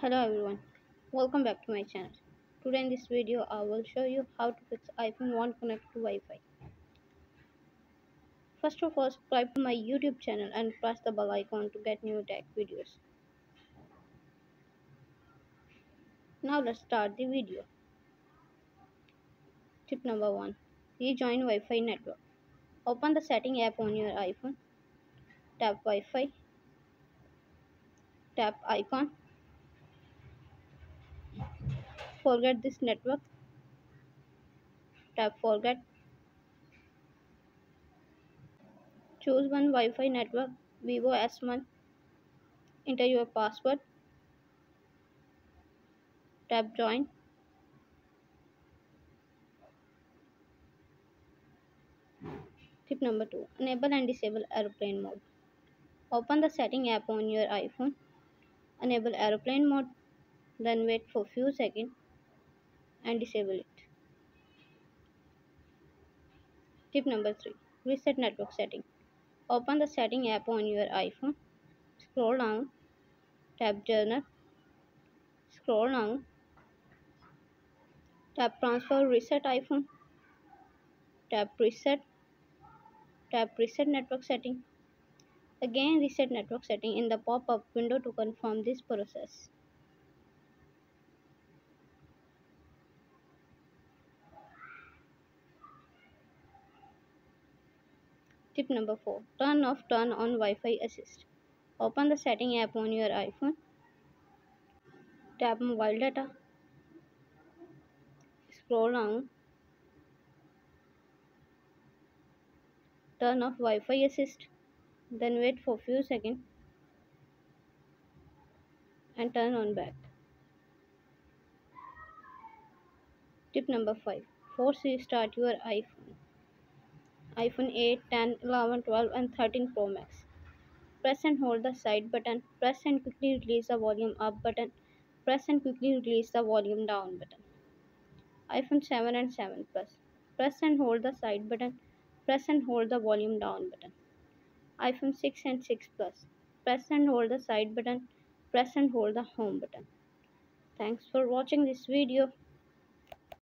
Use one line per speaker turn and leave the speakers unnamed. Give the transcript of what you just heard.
Hello everyone, welcome back to my channel. Today in this video I will show you how to fix iPhone won't connect to Wi-Fi. First of all, subscribe to my YouTube channel and press the bell icon to get new tech videos. Now let's start the video. Tip number 1. Rejoin Wi-Fi network. Open the setting app on your iPhone. Tap Wi-Fi. Tap icon. Forget this network. Tap forget. Choose one Wi-Fi network, Vivo S1. Enter your password. Tap join. Tip number 2. Enable and disable airplane mode. Open the setting app on your iPhone. Enable airplane mode. Then wait for few seconds and disable it. Tip number 3. Reset network setting. Open the setting app on your iPhone. Scroll down. Tap journal. Scroll down. Tap transfer reset iPhone. Tap reset. Tap reset network setting. Again reset network setting in the pop-up window to confirm this process. Tip number 4. Turn off turn on Wi-Fi assist. Open the setting app on your iPhone. Tap mobile data. Scroll down. Turn off Wi-Fi assist. Then wait for few seconds and turn on back. Tip number 5. Force restart your iPhone 8, 10, 11, 12 and 13 Pro Max. Press and hold the side button. Press and quickly release the volume up button. Press and quickly release the volume down button. iPhone 7 and 7 Plus. Press and hold the side button. Press and hold the volume down button. iPhone 6 and 6 Plus. Press and hold the side button. Press and hold the home button. Thanks for watching this video.